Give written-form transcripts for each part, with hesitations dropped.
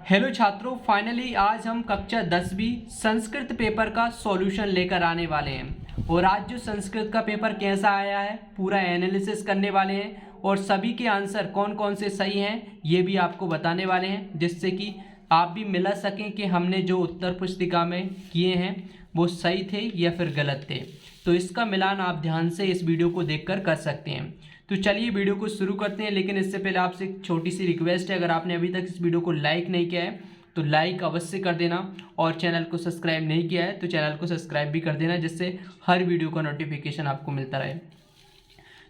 Hello छात्रों, finally आज हम कक्षा 10वीं संस्कृत पेपर का सॉल्यूशन लेकर आने वाले हैं। और आज जो संस्कृत का पेपर कैसा आया है पूरा एनालिसिस करने वाले हैं और सभी के आंसर कौन कौन से सही हैं ये भी आपको बताने वाले हैं, जिससे कि आप भी मिला सकें कि हमने जो उत्तर पुस्तिका में किए हैं वो सही थे या फिर गलत थे। तो इसका मिलान आप ध्यान से इस वीडियो को देखकर कर सकते हैं। तो चलिए वीडियो को शुरू करते हैं, लेकिन इससे पहले आपसे एक छोटी सी रिक्वेस्ट है, अगर आपने अभी तक इस वीडियो को लाइक नहीं किया है तो लाइक अवश्य कर देना, और चैनल को सब्सक्राइब नहीं किया है तो चैनल को सब्सक्राइब भी कर देना, जिससे हर वीडियो का नोटिफिकेशन आपको मिलता रहे।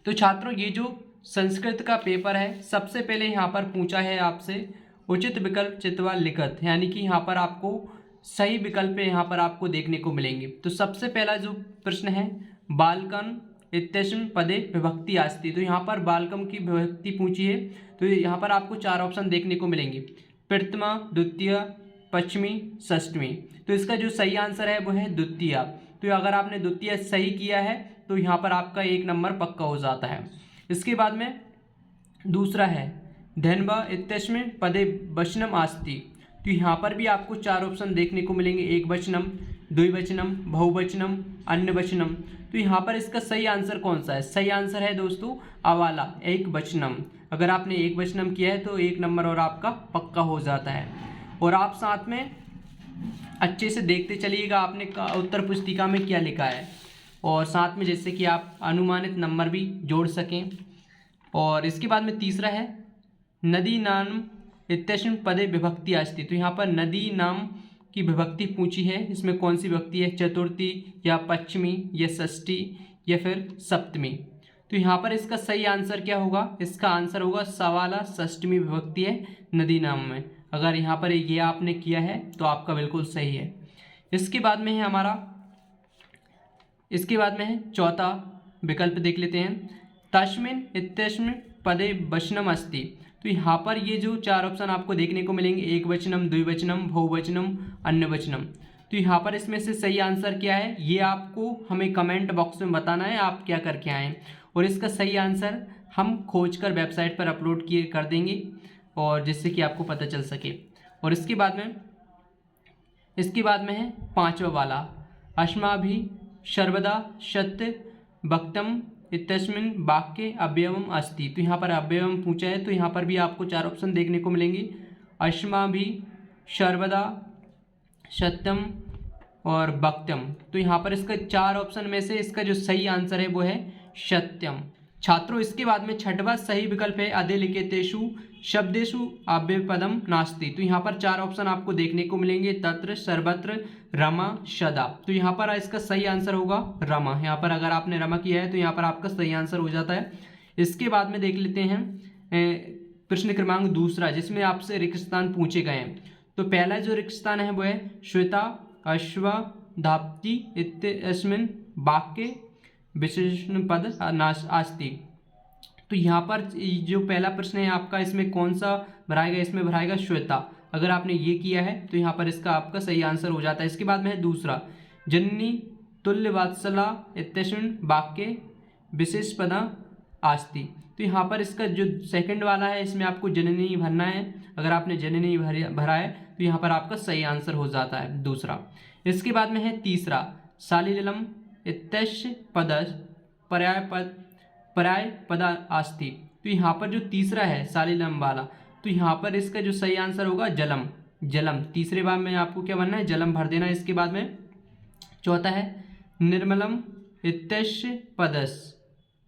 तो छात्रों, ये जो संस्कृत का पेपर है, सबसे पहले यहाँ पर पूछा है आपसे उचित विकल्प चित्वा लिखत, यानी कि यहाँ पर आपको सही विकल्प यहाँ पर आपको देखने को मिलेंगे। तो सबसे पहला जो प्रश्न है, बालकन इत्यस्मिन् पदे विभक्ति अस्ति। तो यहाँ पर बालकम की विभक्ति पूछी है, तो यहाँ पर आपको 4 ऑप्शन देखने को मिलेंगे, प्रथमा, द्वितीय, पश्चिमी, षष्ठवी। तो इसका जो सही आंसर है वो है द्वितीय। तो अगर आपने द्वितीय सही किया है तो यहाँ पर आपका 1 नंबर पक्का हो जाता है। इसके बाद में दूसरा है धन्वा इत्यस्मिन् पदे वचनम अस्ति। तो यहाँ पर भी आपको 4 ऑप्शन देखने को मिलेंगे, एक वचनम, द्विवचनम, बहुवचनम, अन्य वचनम। तो यहाँ पर इसका सही आंसर कौन सा है? सही आंसर है दोस्तों अवाला, एक वचनम। अगर आपने एक वचनम किया है तो 1 नंबर और आपका पक्का हो जाता है। और आप साथ में अच्छे से देखते चलिएगा आपने उत्तर पुस्तिका में क्या लिखा है, और साथ में जैसे कि आप अनुमानित नंबर भी जोड़ सकें। और इसके बाद में तीसरा है नदी नाम इत्यस्मिन् पदे विभक्ति अस्ति। तो यहाँ पर नदी नाम की विभक्ति पूछी है, इसमें कौन सी विभक्ति है? चतुर्थी या पश्चिमी या षष्ठी या फिर सप्तमी। तो यहाँ पर इसका सही आंसर क्या होगा? इसका आंसर होगा सवाला, षष्ठमी विभक्ति है नदी नाम में। अगर यहाँ पर ये आपने किया है तो आपका बिल्कुल सही है। इसके बाद में है चौथा विकल्प देख लेते हैं, तस्मिन् इत्यस्मिन् पदे वचनम अस्ति। तो यहाँ पर ये जो 4 ऑप्शन आपको देखने को मिलेंगे, एक वचनम, द्विवचनम, बहुवचनम, अन्य वचनम। तो यहाँ पर इसमें से सही आंसर क्या है ये आपको हमें कमेंट बॉक्स में बताना है, आप क्या करके आएँ। और इसका सही आंसर हम खोजकर वेबसाइट पर अपलोड कर देंगे, और जिससे कि आपको पता चल सके। और इसके बाद में है 5वां वाला, अस्माभिः सर्वदा सत्य वक्तव्यम् इत्यस्मिन् वाक्ये अव्ययम् अस्ति। तो यहाँ पर अव्ययम् पूछा है, तो यहाँ पर भी आपको 4 ऑप्शन देखने को मिलेंगे, अस्माभिः सर्वदा सत्यम और वक्तव्यम्। तो यहाँ पर इसका 4 ऑप्शन में से इसका जो सही आंसर है वो है सत्यम। छात्रों, इसके बाद में 6वां सही विकल्प है अधोलिखितेषु शब्देषु अव्ययपदम नास्ति। तो यहाँ पर 4 ऑप्शन आपको देखने को मिलेंगे, तत्र, सर्वत्र, रमा, सदा। तो यहाँ पर इसका सही आंसर होगा रमा। यहाँ पर अगर आपने रमा किया है तो यहाँ पर आपका सही आंसर हो जाता है। इसके बाद में देख लेते हैं प्रश्न क्रमांक दूसरा, जिसमें आपसे रिक्त स्थान पूछे गए हैं। तो पहला जो रिक्त स्थान है वो है श्वेता अश्व धाप्ति इत्यस्मिन् वाक्ये विशेषण पद अस्ति। तो यहाँ पर जो पहला प्रश्न है आपका, इसमें कौन सा भराएगा? इसमें भराएगा श्वेता। अगर आपने ये किया है तो यहाँ पर इसका आपका सही आंसर हो जाता है। इसके बाद में है दूसरा, जननी तुल्य वात्सला इत्यस्मिन् वाक्ये विशेष पदा अस्ति। तो यहाँ पर इसका जो सेकंड वाला है, इसमें आपको जननी भरना है। अगर आपने जननी भरा है तो यहाँ पर आपका सही आंसर हो जाता है दूसरा। इसके बाद में है तीसरा, शालिलम इत्यस्य पदस् पर्याय पदा अस्ति। तो यहाँ पर जो तीसरा है शालिलम वाला, तो यहाँ पर इसका जो सही आंसर होगा जलम। तीसरे बार में आपको क्या बनना है? जलम भर देना। इसके बाद में चौथा है निर्मलम इत्यस्य पदस्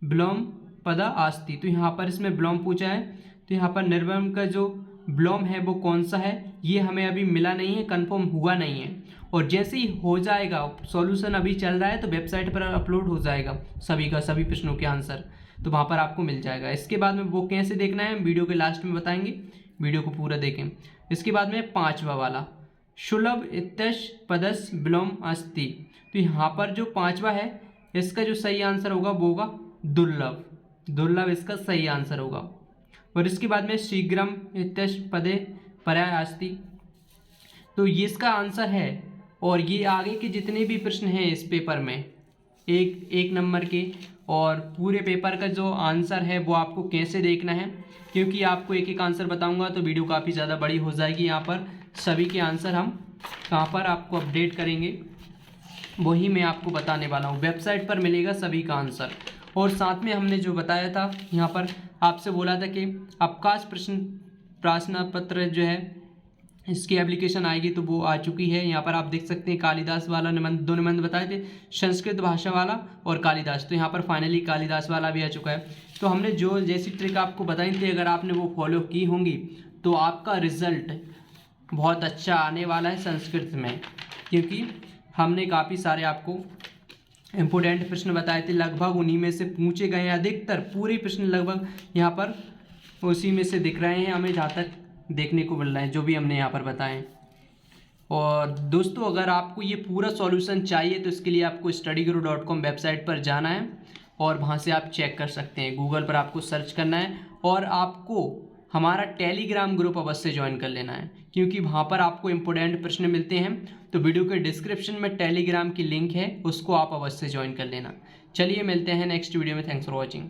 ब्लोम पदा अस्ति। तो यहाँ पर इसमें ब्लोम पूछा है, तो यहाँ पर निर्मलम का जो ब्लोम है वो कौन सा है ये हमें अभी मिला नहीं है, कंफर्म हुआ नहीं है। और जैसे ही हो जाएगा, सॉल्यूशन अभी चल रहा है तो वेबसाइट पर अपलोड हो जाएगा सभी प्रश्नों के आंसर, तो वहाँ पर आपको मिल जाएगा। इसके बाद में वो कैसे देखना है वीडियो के लास्ट में बताएंगे, वीडियो को पूरा देखें। इसके बाद में 5वां वाला, सुलभ इत्यस्य पदस् विलोम अस्ति। तो यहाँ पर जो 5वां है इसका जो सही आंसर होगा वो होगा दुर्लभ इसका सही आंसर होगा। और इसके बाद में शीघ्रम इत्यस्य पदे पर्याय अस्ति। तो ये इसका आंसर है। और ये आगे के जितने भी प्रश्न हैं इस पेपर में, एक नंबर के, और पूरे पेपर का जो आंसर है वो आपको कैसे देखना है, क्योंकि आपको एक एक आंसर बताऊंगा तो वीडियो काफ़ी ज़्यादा बड़ी हो जाएगी यहाँ पर, सभी के आंसर हम कहाँ पर आपको अपडेट करेंगे वही मैं आपको बताने वाला हूँ। वेबसाइट पर मिलेगा सभी का आंसर। और साथ में हमने जो बताया था यहाँ पर आपसे बोला था कि अवकाश प्रश्न पत्र जो है इसकी एप्लीकेशन आएगी, तो वो आ चुकी है। यहाँ पर आप देख सकते हैं कालिदास वाला निबंध, 2 निबंध बताए थे, संस्कृत भाषा वाला और कालिदास, तो यहाँ पर फाइनली कालिदास वाला भी आ चुका है। तो हमने जो जैसी ट्रिक आपको बताई थी, अगर आपने वो फॉलो की होंगी तो आपका रिजल्ट बहुत अच्छा आने वाला है संस्कृत में, क्योंकि हमने काफ़ी सारे आपको इम्पोर्टेंट प्रश्न बताए थे, लगभग उन्हीं में से पूछे गए हैं। अधिकतर पूरे प्रश्न लगभग यहाँ पर उसी में से दिख रहे हैं हमें, जहाँ तक देखने को मिल रहा है जो भी हमने यहाँ पर बताएं। और दोस्तों अगर आपको ये पूरा सॉल्यूशन चाहिए तो इसके लिए आपको StudyGuru.com वेबसाइट पर जाना है और वहाँ से आप चेक कर सकते हैं। गूगल पर आपको सर्च करना है और आपको हमारा टेलीग्राम ग्रुप अवश्य ज्वाइन कर लेना है, क्योंकि वहाँ पर आपको इम्पोर्टेंट प्रश्न मिलते हैं। तो वीडियो के डिस्क्रिप्शन में टेलीग्राम की लिंक है, उसको आप अवश्य ज्वाइन कर लेना। चलिए मिलते हैं नेक्स्ट वीडियो में। Thanks for watching.